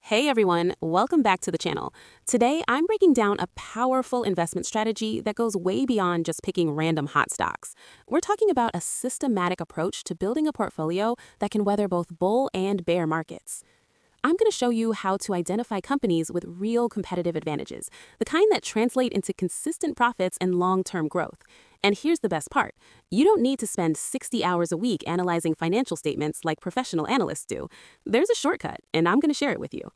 Hey everyone, welcome back to the channel. Today, I'm breaking down a powerful investment strategy that goes way beyond just picking random hot stocks. We're talking about a systematic approach to building a portfolio that can weather both bull and bear markets. I'm going to show you how to identify companies with real competitive advantages, the kind that translate into consistent profits and long-term growth. And here's the best part. You don't need to spend 60 hours a week analyzing financial statements like professional analysts do. There's a shortcut, and I'm going to share it with you.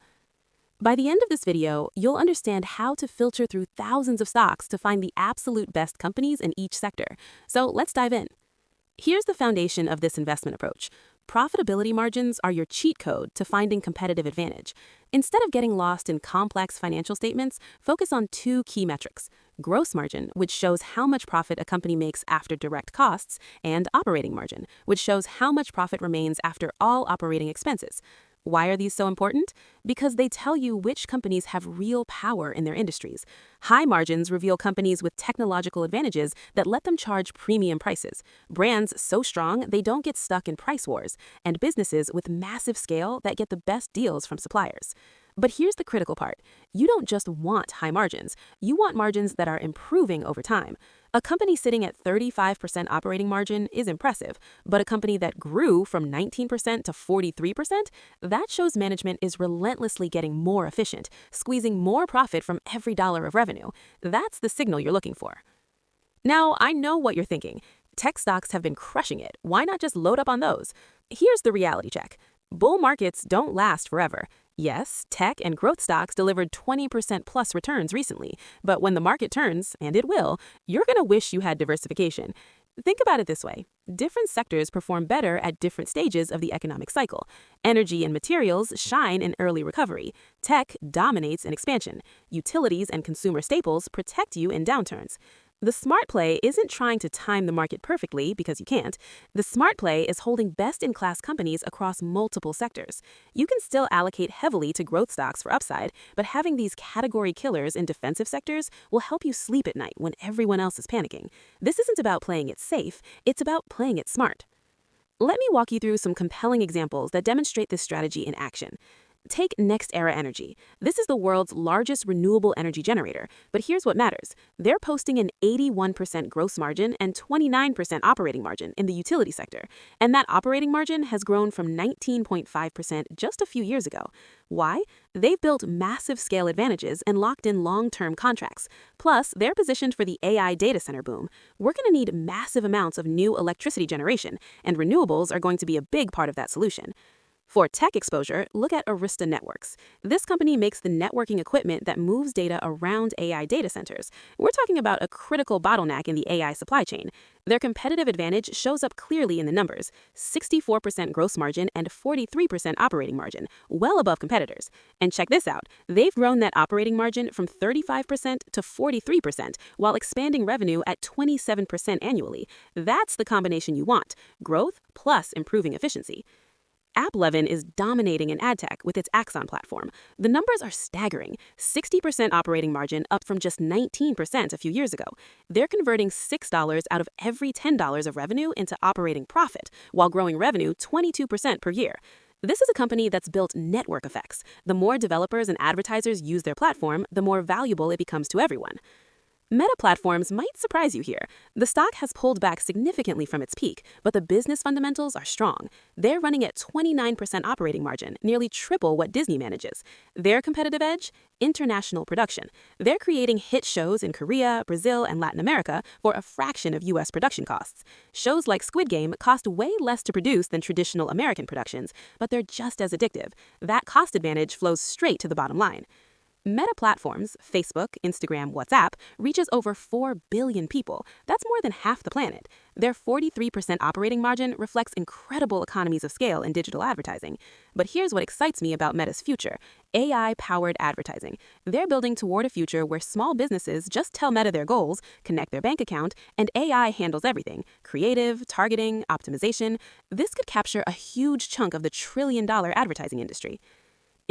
By the end of this video, you'll understand how to filter through thousands of stocks to find the absolute best companies in each sector. So let's dive in. Here's the foundation of this investment approach. Profitability margins are your cheat code to finding competitive advantage. Instead of getting lost in complex financial statements, focus on two key metrics: gross margin, which shows how much profit a company makes after direct costs, and operating margin, which shows how much profit remains after all operating expenses. Why are these so important? Because they tell you which companies have real power in their industries. High margins reveal companies with technological advantages that let them charge premium prices, brands so strong they don't get stuck in price wars, and businesses with massive scale that get the best deals from suppliers. But here's the critical part. You don't just want high margins. You want margins that are improving over time. A company sitting at 35% operating margin is impressive, but a company that grew from 19% to 43%, that shows management is relentlessly getting more efficient, squeezing more profit from every dollar of revenue. That's the signal you're looking for. Now, I know what you're thinking. Tech stocks have been crushing it. Why not just load up on those? Here's the reality check. Bull markets don't last forever. Yes, tech and growth stocks delivered 20% plus returns recently, but when the market turns, and it will, you're going to wish you had diversification. Think about it this way. Different sectors perform better at different stages of the economic cycle. Energy and materials shine in early recovery. Tech dominates in expansion. Utilities and consumer staples protect you in downturns. The smart play isn't trying to time the market perfectly because you can't. The smart play is holding best-in-class companies across multiple sectors. You can still allocate heavily to growth stocks for upside, but having these category killers in defensive sectors will help you sleep at night when everyone else is panicking. This isn't about playing it safe, it's about playing it smart. Let me walk you through some compelling examples that demonstrate this strategy in action. Take NextEra Energy. This is the world's largest renewable energy generator, but here's what matters. They're posting an 81% gross margin and 29% operating margin in the utility sector, and that operating margin has grown from 19.5% just a few years ago. Why? They've built massive scale advantages and locked in long-term contracts. Plus, they're positioned for the AI data center boom. We're going to need massive amounts of new electricity generation, and renewables are going to be a big part of that solution. For tech exposure, look at Arista Networks. This company makes the networking equipment that moves data around AI data centers. We're talking about a critical bottleneck in the AI supply chain. Their competitive advantage shows up clearly in the numbers: 64% gross margin and 43% operating margin, well above competitors. And check this out. They've grown that operating margin from 35% to 43% while expanding revenue at 27% annually. That's the combination you want: growth plus improving efficiency. AppLovin is dominating in ad tech with its Axon platform. The numbers are staggering: 60% operating margin up from just 19% a few years ago. They're converting $6 out of every $10 of revenue into operating profit, while growing revenue 22% per year. This is a company that's built network effects. The more developers and advertisers use their platform, the more valuable it becomes to everyone. Meta Platforms might surprise you here. The stock has pulled back significantly from its peak, but the business fundamentals are strong. They're running at 29% operating margin, nearly triple what Disney manages. Their competitive edge? International production. They're creating hit shows in Korea, Brazil, and Latin America for a fraction of U.S. production costs. Shows like Squid Game cost way less to produce than traditional American productions, but they're just as addictive. That cost advantage flows straight to the bottom line. Meta Platforms, Facebook, Instagram, WhatsApp, reaches over 4 billion people. That's more than half the planet. Their 43% operating margin reflects incredible economies of scale in digital advertising. But here's what excites me about Meta's future: AI-powered advertising. They're building toward a future where small businesses just tell Meta their goals, connect their bank account, and AI handles everything: creative, targeting, optimization. This could capture a huge chunk of the trillion-dollar advertising industry.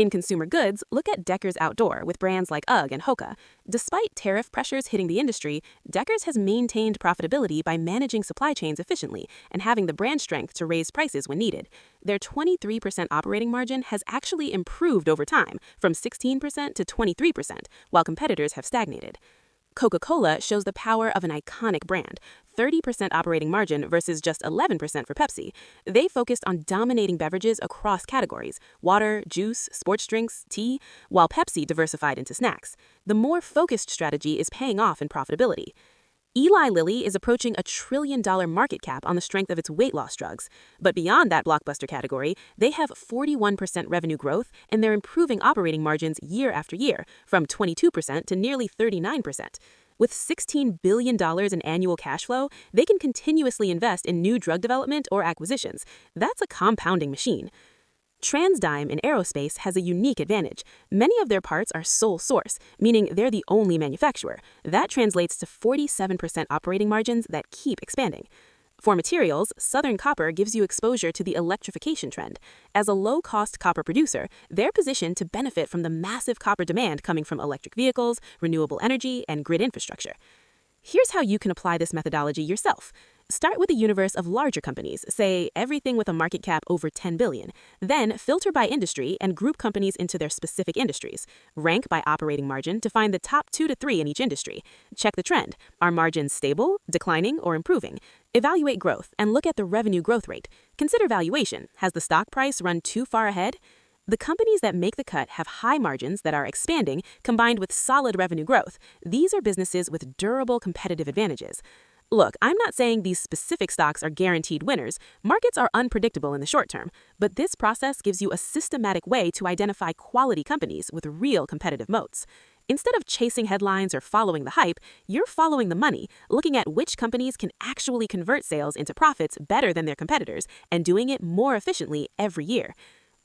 In consumer goods, look at Deckers Outdoor with brands like UGG and Hoka. Despite tariff pressures hitting the industry, Deckers has maintained profitability by managing supply chains efficiently and having the brand strength to raise prices when needed. Their 23% operating margin has actually improved over time, from 16% to 23%, while competitors have stagnated. Coca-Cola shows the power of an iconic brand, 30% operating margin versus just 11% for Pepsi. They focused on dominating beverages across categories, water, juice, sports drinks, tea, while Pepsi diversified into snacks. The more focused strategy is paying off in profitability. Eli Lilly is approaching $1 trillion market cap on the strength of its weight loss drugs. But beyond that blockbuster category, they have 41% revenue growth, and they're improving operating margins year after year, from 22% to nearly 39%. With $16 billion in annual cash flow, they can continuously invest in new drug development or acquisitions. That's a compounding machine. TransDigm in aerospace has a unique advantage. Many of their parts are sole source, meaning they're the only manufacturer. That translates to 47% operating margins that keep expanding. For materials, Southern Copper gives you exposure to the electrification trend. As a low-cost copper producer, they're positioned to benefit from the massive copper demand coming from electric vehicles, renewable energy, and grid infrastructure. Here's how you can apply this methodology yourself. Start with a universe of larger companies, say everything with a market cap over $10 billion. Then filter by industry and group companies into their specific industries. Rank by operating margin to find the top 2 to 3 in each industry. Check the trend. Are margins stable, declining, or improving? Evaluate growth and look at the revenue growth rate. Consider valuation. Has the stock price run too far ahead? The companies that make the cut have high margins that are expanding, combined with solid revenue growth. These are businesses with durable competitive advantages. Look, I'm not saying these specific stocks are guaranteed winners. Markets are unpredictable in the short term, but this process gives you a systematic way to identify quality companies with real competitive moats. Instead of chasing headlines or following the hype, you're following the money, looking at which companies can actually convert sales into profits better than their competitors, and doing it more efficiently every year.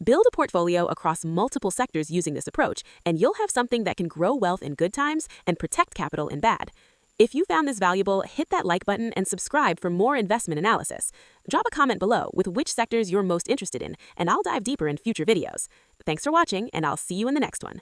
Build a portfolio across multiple sectors using this approach, and you'll have something that can grow wealth in good times and protect capital in bad. If you found this valuable, hit that like button and subscribe for more investment analysis. Drop a comment below with which sectors you're most interested in, and I'll dive deeper in future videos. Thanks for watching, and I'll see you in the next one.